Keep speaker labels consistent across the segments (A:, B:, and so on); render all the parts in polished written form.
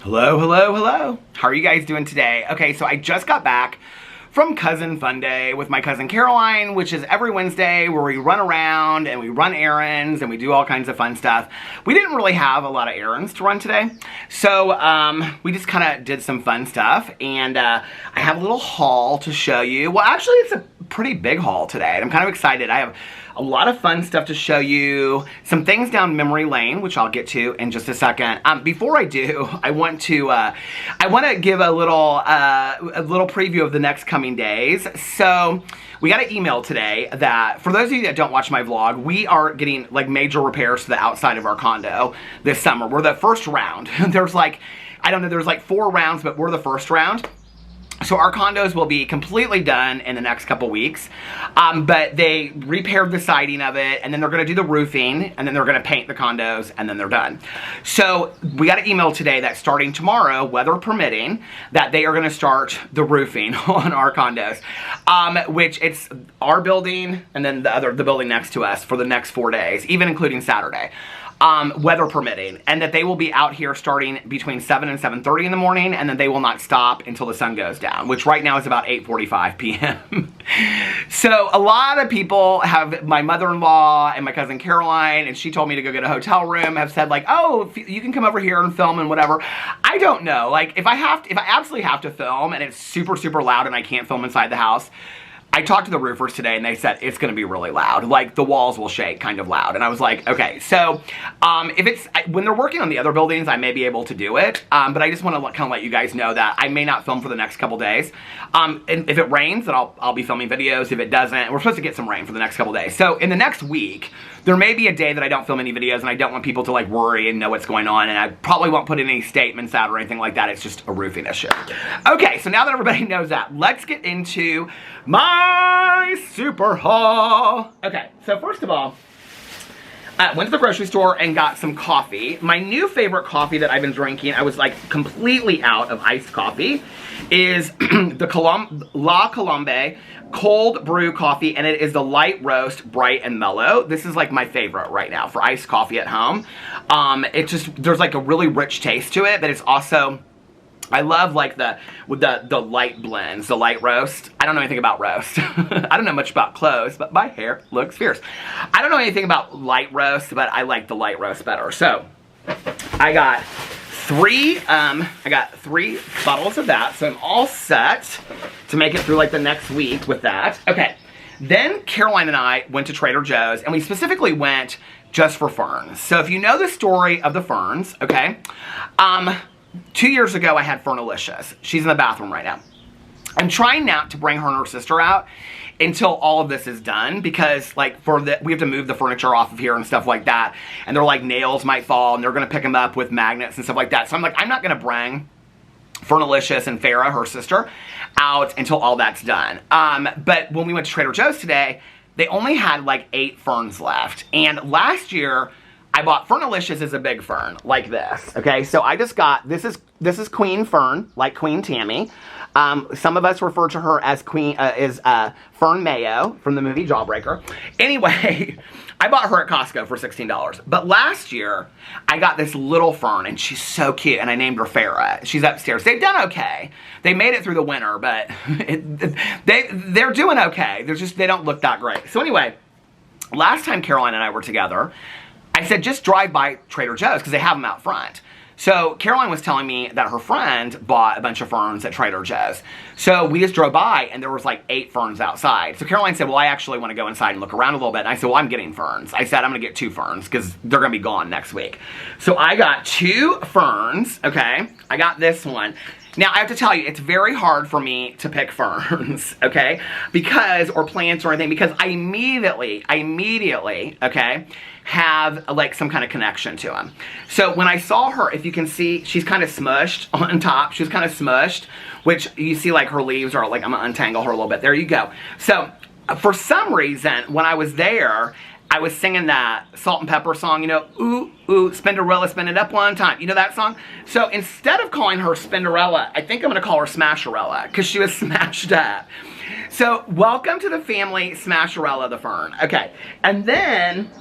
A: Hello, hello, hello. How are you guys doing today? Okay, so I just got back from Cousin Fun Day with my cousin Caroline, which is every Wednesday where we run around and we run errands and we do all kinds of fun stuff. We didn't really have a lot of errands to run today, so we just kind of did some fun stuff, and I have a little haul to show you. Well, actually, it's a pretty big haul today, and I'm kind of excited. I have a lot of fun stuff to show you, some things down memory lane, which I'll get to in just a second. Before I do, I want to give a little preview of the next coming days. So we got an email today that, for those of you that don't watch my vlog, we are getting like major repairs to the outside of our condo this summer. We're the first round. There's like, I don't know, there's like 4 rounds, but we're the first round. So our condos will be completely done in the next couple weeks, but they repaired the siding of it, and then they're going to do the roofing, and then they're going to paint the condos, and then they're done. So we got an email today that starting tomorrow, weather permitting, that they are going to start the roofing on our condos, which it's our building and then the building next to us for the next 4 days, even including Saturday. Weather permitting, and that they will be out here starting between 7 and 7:30 in the morning, and then they will not stop until the sun goes down, which right now is about 8:45 p.m. So a lot of people have, my mother-in-law and my cousin Caroline, and she told me to go get a hotel room, have said like, oh, you can come over here and film and whatever. I don't know, like if I absolutely have to film and it's super, super loud and I can't film inside the house, I talked to the roofers today and they said it's going to be really loud. Like the walls will shake kind of loud. And I was like, okay, so when they're working on the other buildings, I may be able to do it. But I just want to kind of let you guys know that I may not film for the next couple days. And if it rains, then I'll be filming videos. If it doesn't, we're supposed to get some rain for the next couple days. So in the next week, there may be a day that I don't film any videos, and I don't want people to like worry and know what's going on, and I probably won't put any statements out or anything like that. It's just a roofing issue. Okay, so now that everybody knows that, let's get into my super haul. Okay, so first of all, I went to the grocery store and got some coffee. My new favorite coffee that I've been drinking, I was like completely out of iced coffee, is the La Colombe cold brew coffee, and it is the light roast, bright and mellow. This is like my favorite right now for iced coffee at home. It just, there's like a really rich taste to it, but it's also, I love like the light blends, the light roast. I don't know anything about roast. I don't know much about clothes, but my hair looks fierce. I don't know anything about light roast, but I like the light roast better. So I got 3 bottles of that, so I'm all set to make it through like the next week with that. Okay, then Caroline and I went to Trader Joe's, and we specifically went just for ferns. So if you know the story of the ferns, okay, 2 years ago I had Fernalicious. She's in the bathroom right now. I'm trying not to bring her and her sister out until all of this is done, because like we have to move the furniture off of here and stuff like that, and they're like nails might fall and they're gonna pick them up with magnets and stuff like that. So I'm like, I'm not gonna bring Fernalicious and Farrah, her sister, out until all that's done. But when we went to Trader Joe's today, they only had like 8 ferns left, and last year I bought Fernalicious as a big fern like this. Okay, so I just got, this is Queen Fern, like Queen Tammy. Some of us refer to her as Fern Mayo from the movie Jawbreaker. Anyway, I bought her at Costco for $16. But last year, I got this little fern, and she's so cute, and I named her Farrah. She's upstairs. They've done okay. They made it through the winter, but they're doing okay. They don't look that great. So anyway, last time Caroline and I were together, I said, just drive by Trader Joe's, because they have them out front. So Caroline was telling me that her friend bought a bunch of ferns at Trader Joe's. So we just drove by, and there was like 8 ferns outside. So Caroline said, well, I actually want to go inside and look around a little bit. And I said, well, I'm getting ferns. I said, I'm going to get 2 ferns because they're going to be gone next week. So I got 2 ferns, okay? I got this one. Now, I have to tell you, it's very hard for me to pick ferns, okay? Or plants or anything, because I immediately, okay, have like some kind of connection to them. So when I saw her, if you can see, she's kind of smushed on top. She's kind of smushed, which you see like her leaves are like, I'm gonna untangle her a little bit. There you go. So for some reason, when I was there, I was singing that Salt and Pepper song, you know, ooh, ooh, Spinderella, spin it up one time. You know that song? So instead of calling her Spinderella, I think I'm gonna call her Smasherella, because she was smashed up. So welcome to the family, Smasherella the fern. Okay, and then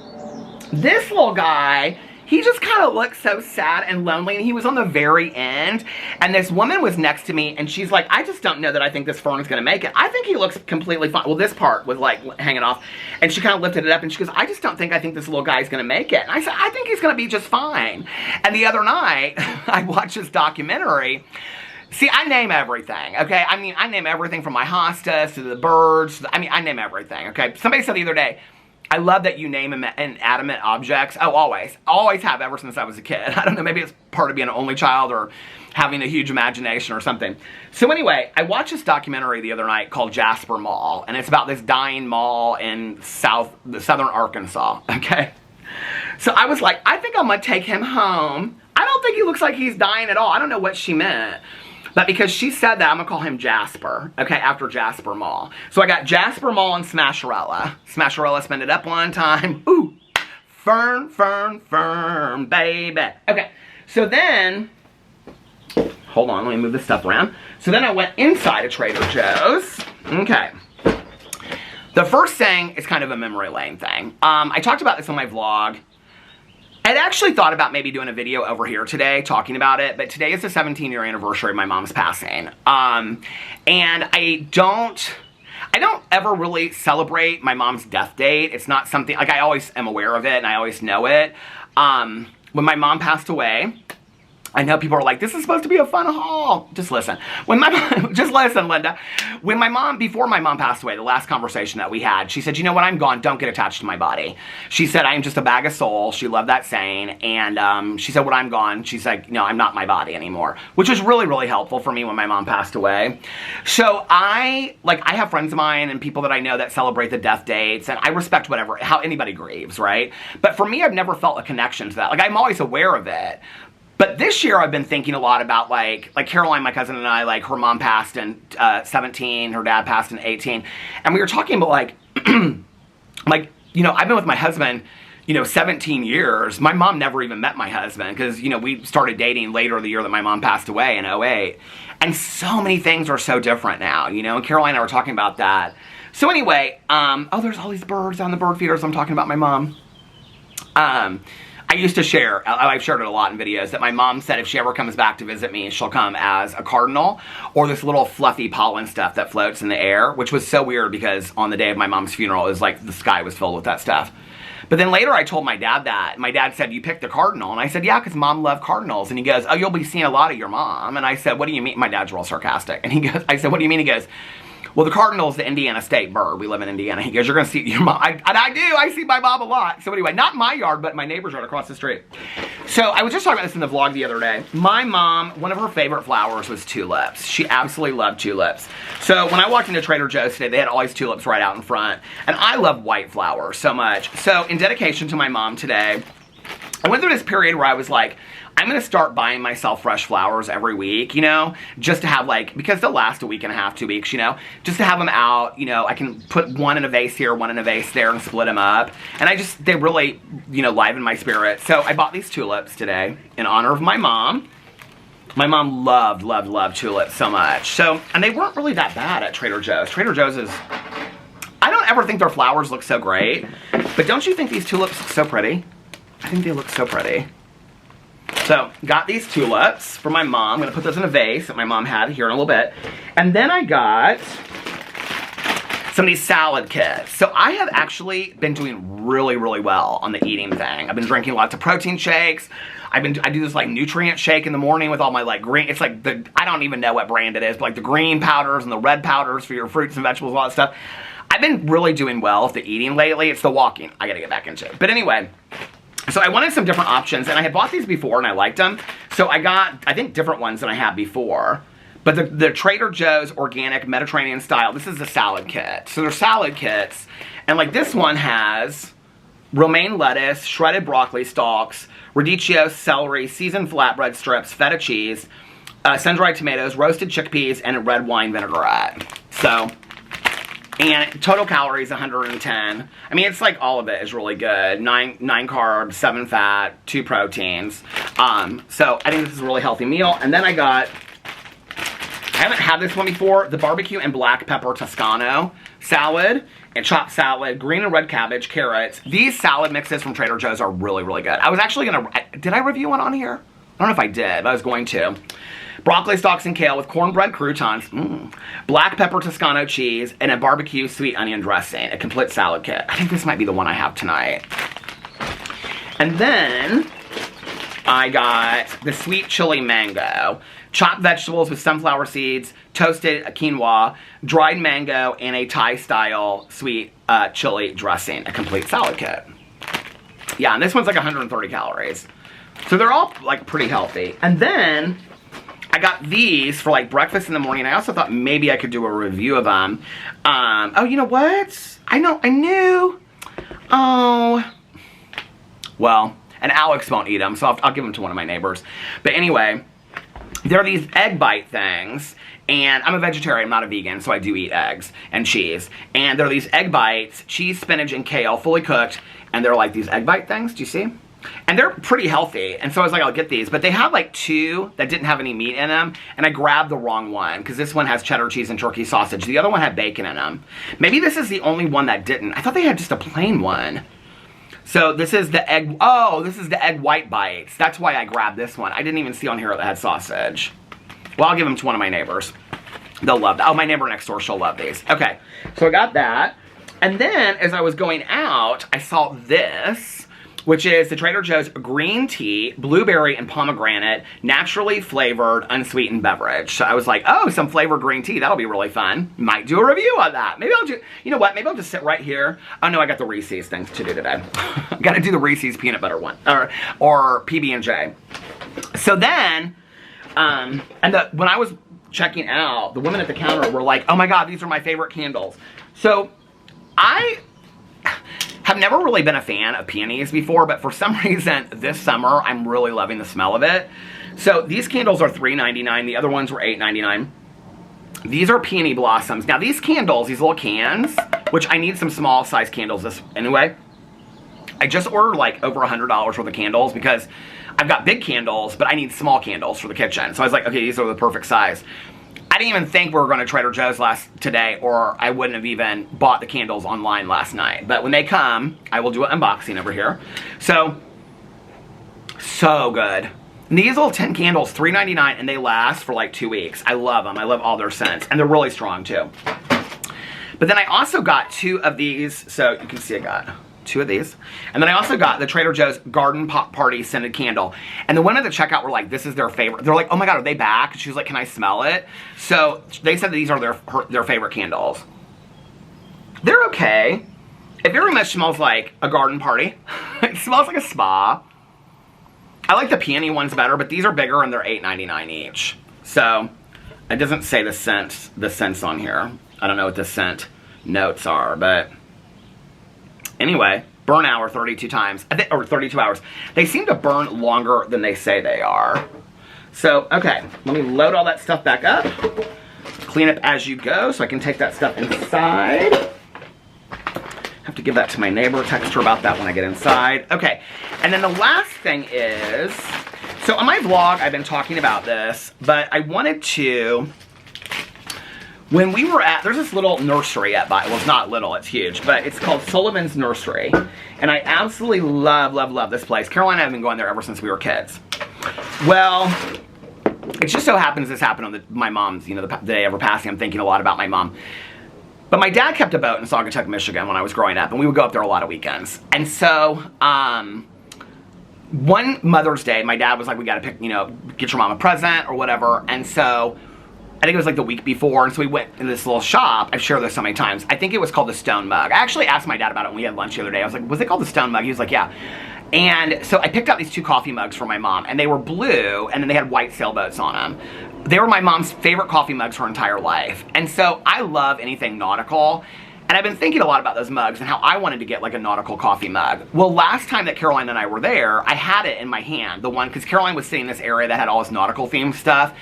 A: this little guy he just kind of looked so sad and lonely, and he was on the very end, and this woman was next to me, and she's like, I just don't know that I think this fern's gonna make it. I think he looks completely fine. Well, this part was like hanging off, and she kind of lifted it up, and she goes, I just don't think I think this little guy's gonna make it. And I said, I think he's gonna be just fine. And the other night, I watched this documentary. See, I name everything, okay? I mean, I name everything from my hostas to the birds. I mean, I name everything, okay? Somebody said the other day, I love that you name inanimate objects. Oh, always. Always have, ever since I was a kid. I don't know, maybe it's part of being an only child or having a huge imagination or something. So anyway, I watched this documentary the other night called Jasper Mall, and it's about this dying mall in southern Arkansas, okay? So I was like, I think I'm gonna take him home. I don't think he looks like he's dying at all. I don't know what she meant. But because she said that, I'm going to call him Jasper, okay, after Jasper Mall. So I got Jasper Mall and Smasherella. Smasherella, spin it up one time. Ooh, fern, fern, fern, baby. Okay, so then, hold on, let me move this stuff around. So then I went inside of Trader Joe's. Okay. The first thing is kind of a memory lane thing. I talked about this on my vlog. I'd actually thought about maybe doing a video over here today talking about it, but today is the 17-year anniversary of my mom's passing. And I don't ever really celebrate my mom's death date. It's not something, like I always am aware of it and I always know it. When my mom passed away, I know people are like, this is supposed to be a fun haul. Just listen. Just listen, Linda. When my mom, before my mom passed away, the last conversation that we had, she said, you know, when I'm gone, don't get attached to my body. She said, I am just a bag of soul. She loved that saying. And she said, when I'm gone, she's like, no, I'm not my body anymore. Which was really, really helpful for me when my mom passed away. So I have friends of mine and people that I know that celebrate the death dates. And I respect how anybody grieves, right? But for me, I've never felt a connection to that. Like, I'm always aware of it. But this year I've been thinking a lot about like Caroline, my cousin, and I, like her mom passed in 17, her dad passed in 18. And we were talking about like, you know, I've been with my husband, you know, 17 years. My mom never even met my husband because, you know, we started dating later the year that my mom passed away in 08. And so many things are so different now, you know, and Caroline and I were talking about that. So anyway, oh, there's all these birds on the bird feeders. I'm talking about my mom. I used to share, I've shared it a lot in videos, that my mom said if she ever comes back to visit me, she'll come as a cardinal or this little fluffy pollen stuff that floats in the air, which was so weird because on the day of my mom's funeral, it was like the sky was filled with that stuff. But then later I told my dad that. My dad said, you picked a cardinal. And I said, yeah, because mom loved cardinals. And he goes, oh, you'll be seeing a lot of your mom. And I said, what do you mean? My dad's real sarcastic. And I said, what do you mean? He goes, well, the cardinal is the Indiana state bird. We live in Indiana. He goes, you're going to see your mom. And I do. I see my mom a lot. So anyway, not in my yard, but my neighbor's yard across the street. So I was just talking about this in the vlog the other day. My mom, one of her favorite flowers was tulips. She absolutely loved tulips. So when I walked into Trader Joe's today, they had all these tulips right out in front. And I love white flowers so much. So in dedication to my mom today, I went through this period where I was like, I'm going to start buying myself fresh flowers every week, you know, just to have like, because they'll last a week and a half, 2 weeks, you know, just to have them out, you know, I can put one in a vase here, one in a vase there and split them up. And they really, you know, liven my spirit. So I bought these tulips today in honor of my mom. My mom loved, loved, loved tulips so much. So, and they weren't really that bad at Trader Joe's. Trader Joe's is, I don't ever think their flowers look so great, but don't you think these tulips look so pretty? I think they look so pretty. So, got these tulips for my mom. I'm going to put those in a vase that my mom had here in a little bit. And then I got some of these salad kits. So, I have actually been doing really, really well on the eating thing. I've been drinking lots of protein shakes. I do this like nutrient shake in the morning with all my like green, it's like I don't even know what brand it is, but like the green powders and the red powders for your fruits and vegetables, all that stuff. I've been really doing well with the eating lately. It's the walking I got to get back into. But anyway, so I wanted some different options, and I had bought these before, and I liked them. So I got, I think, different ones than I had before. But the Trader Joe's Organic Mediterranean Style, this is the salad kit. So they're salad kits, and like this one has romaine lettuce, shredded broccoli stalks, radicchio, celery, seasoned flatbread strips, feta cheese, sun-dried tomatoes, roasted chickpeas, and a red wine vinaigrette. So, and total calories 110. I mean, it's like all of it is really good. 9 carbs, 7 fat, 2 proteins. So I think this is a really healthy meal. And then I got, I haven't had this one before, the barbecue and black pepper Toscano salad and chopped salad, green and red cabbage, carrots. These salad mixes from Trader Joe's are really, really good. I was actually gonna, did I review one on here? I don't know if I did, but I was going to. Broccoli stalks and kale with cornbread croutons, black pepper Toscano cheese, and a barbecue sweet onion dressing, a complete salad kit. I think this might be the one I have tonight. And then I got the sweet chili mango, chopped vegetables with sunflower seeds, toasted quinoa, dried mango, and a Thai-style sweet chili dressing, a complete salad kit. Yeah, and this one's like 130 calories. So they're all like pretty healthy. And then I got these for like breakfast in the morning. I also thought maybe I could do a review of them. Oh, you know what? I knew. Oh. Well, and Alex won't eat them, so I'll give them to one of my neighbors. But anyway, there are these egg bite things. And I'm a vegetarian, I'm not a vegan, so I do eat eggs and cheese. And there are these egg bites, cheese, spinach, and kale, fully cooked. And they're like these egg bite things, do you see? And they're pretty healthy, and so I was like, I'll get these. But they had like 2 that didn't have any meat in them, and I grabbed the wrong one, because this one has cheddar cheese and turkey sausage. The other one had bacon in them. Maybe this is the only one that didn't. I thought they had just a plain one. So this is the egg, oh, this is the egg white bites. That's why I grabbed this one. I didn't even see on here that had sausage. Well, I'll give them to one of my neighbors. They'll love that. Oh, my neighbor next door, she'll love these. Okay, so I got that. And then, as I was going out, I saw this, which is the Trader Joe's green tea, blueberry and pomegranate, naturally flavored, unsweetened beverage. So I was like, oh, some flavored green tea. That'll be really fun. Might do a review on that. Maybe I'll do, you know what? Maybe I'll just sit right here. Oh, no, I got the Reese's things to do today. Got to do the Reese's peanut butter one, or PB&J. So then, when I was checking out, the women at the counter were like, oh my God, these are my favorite candles. So I have never really been a fan of peonies before, but for some reason this summer I'm really loving the smell of it. So these candles are $3.99. The other ones were $8.99. These are peony blossoms. Now these candles, these little cans, which I need some small size candles anyway. I just ordered like over $100 worth of candles because I've got big candles, but I need small candles for the kitchen. So I was like, okay, these are the perfect size. I didn't even think we were going to Trader Joe's today, or I wouldn't have even bought the candles online last night. But when they come, I will do an unboxing over here. So good. And these little 10 candles, $3.99, and they last for like 2 weeks. I love them. I love all their scents, and they're really strong too. But then I also got 2 of these, so you can see I got 2 of these. And then I also got the Trader Joe's Garden Pop Party scented candle. And the one at the checkout were like, this is their favorite. They're like, oh my God, are they back? And she was like, can I smell it? So they said that these are their favorite candles. They're okay. It very much smells like a garden party. It smells like a spa. I like the peony ones better, but these are bigger and they're $8.99 each. So it doesn't say the scents on here. I don't know what the scent notes are, but anyway, burn hour 32 times, or 32 hours. They seem to burn longer than they say they are. So, okay, let me load all that stuff back up. Clean up as you go so I can take that stuff inside. Have to give that to my neighbor, text her about that when I get inside. Okay, and then the last thing is, so on my vlog, I've been talking about this, but I wanted to, when we were at, there's this little nursery at well, it's not little, it's huge, but it's called Sullivans Nursery. And I absolutely love this place. Caroline and I have been going there ever since we were kids. Well, it just so happens this happened on my mom's, the day of her passing. I'm thinking a lot about my mom. But my dad kept a boat in Saugatuck, Michigan when I was growing up, and we would go up there a lot of weekends. And so, one Mother's Day, my dad was like, we gotta pick, get your mom a present or whatever. And so, I think it was like the week before, and so we went in this little shop. I've shared this so many times. I think it was called the Stone Mug. I actually asked my dad about it when we had lunch the other day. I was like, was it called the Stone Mug? He was like, yeah. And so I picked out these 2 coffee mugs for my mom, and they were blue, and then they had white sailboats on them. They were my mom's favorite coffee mugs her entire life. And so I love anything nautical. And I've been thinking a lot about those mugs and how I wanted to get like a nautical coffee mug. Well, last time that Caroline and I were there, I had it in my hand, the one, because Caroline was sitting in this area that had all this nautical themed stuff.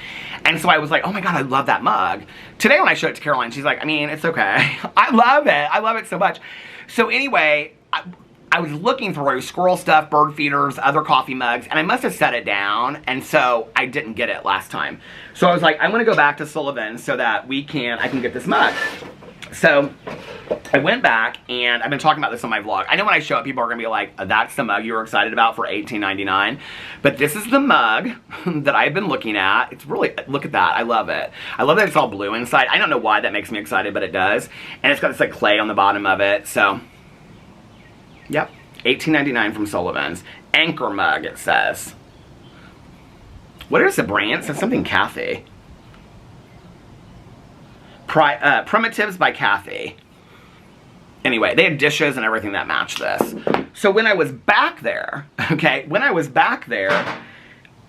A: And so I was like, oh my God, I love that mug. Today when I showed it to Caroline, she's like, I mean, it's okay. I love it. I love it so much. So anyway, I was looking through squirrel stuff, bird feeders, other coffee mugs, and I must have set it down, and so I didn't get it last time. So I was like, I'm gonna go back to Sullivans so that I can get this mug. So I went back, and I've been talking about this on my vlog. I know when I show up, people are going to be like, that's the mug you were excited about for $18.99. But this is the mug that I've been looking at. It's really, look at that. I love it. I love that it's all blue inside. I don't know why that makes me excited, but it does. And it's got this like clay on the bottom of it. So, yep. $18.99 from Sullivans. Anchor mug, it says. What is the brand? It says something Kathy. Primitives by Kathy. Anyway, they had dishes and everything that matched this. So when I was back there, okay, when I was back there,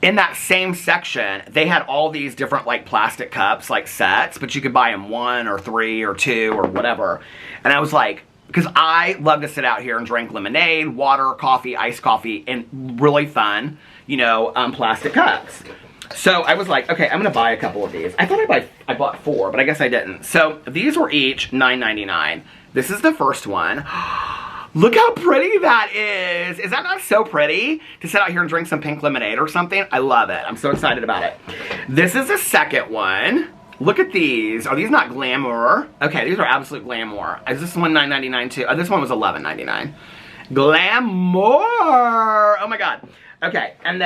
A: in that same section, they had all these different like plastic cups, like sets, but you could buy them 1 or 3 or 2 or whatever. And I was like, because I love to sit out here and drink lemonade, water, coffee, iced coffee, and really fun, you know, plastic cups. So I was like, okay, I'm gonna buy a couple of these. I thought I bought 4, but I guess I didn't. So these were each $9.99. This is the first one. Look how pretty that is. Is that not so pretty? To sit out here and drink some pink lemonade or something? I love it. I'm so excited about it. This is the second one. Look at these. Are these not glamour? Okay, these are absolute glamour. Is this one $9.99 too? Oh, this one was $11.99. Glamour! Oh my God. Okay, and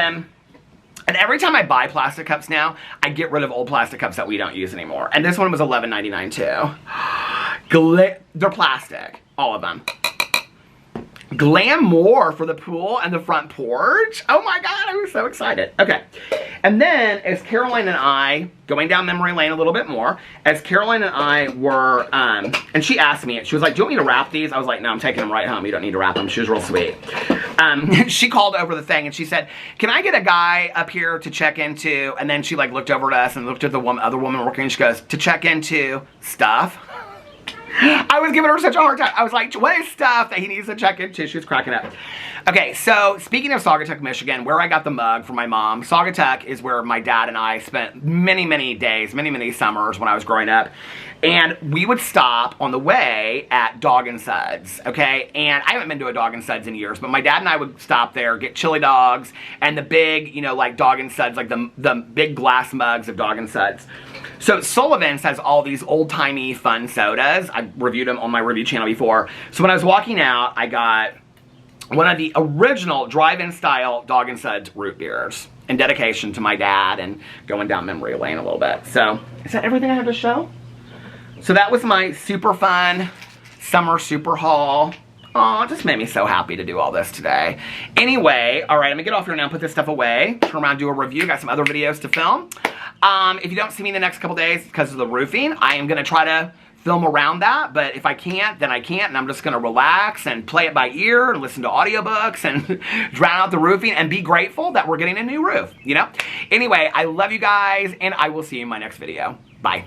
A: every time I buy plastic cups now, I get rid of old plastic cups that we don't use anymore. And this one was $11.99 too. They're plastic, all of them. Glamour for the pool and the front porch. Oh my God, I was so excited. Okay, and then as Caroline and I, going down memory lane a little bit more, as Caroline and I were, and she asked me, she was like, do you want me to wrap these? I was like, no, I'm taking them right home. You don't need to wrap them. She was real sweet. She called over the thing and she said, can I get a guy up here to check into, and then she like looked over at us and looked at the other woman working, and she goes, to check into stuff? I was giving her such a hard time. I was like, what is stuff that he needs to check into? She was cracking up. Okay, so speaking of Saugatuck, Michigan, where I got the mug from my mom, Saugatuck is where my dad and I spent many, many days, many, many summers when I was growing up. And we would stop on the way at Dog and Suds, okay? And I haven't been to a Dog and Suds in years, but my dad and I would stop there, get chili dogs, and the big, you know, like Dog and Suds, like the big glass mugs of Dog and Suds. So Sullivans has all these old-timey fun sodas. I've reviewed them on my review channel before. So when I was walking out, I got one of the original drive-in style Dog and Suds root beers in dedication to my dad and going down memory lane a little bit. So is that everything I have to show? So that was my super fun summer super haul. Aw, it just made me so happy to do all this today. Anyway, all right, I'm gonna get off here now and put this stuff away. Turn around and do a review. Got some other videos to film. If you don't see me in the next couple days because of the roofing, I am gonna try to film around that, but if I can't, then I can't, and I'm just gonna relax and play it by ear and listen to audiobooks and drown out the roofing and be grateful that we're getting a new roof, you know? Anyway, I love you guys, and I will see you in my next video. Bye.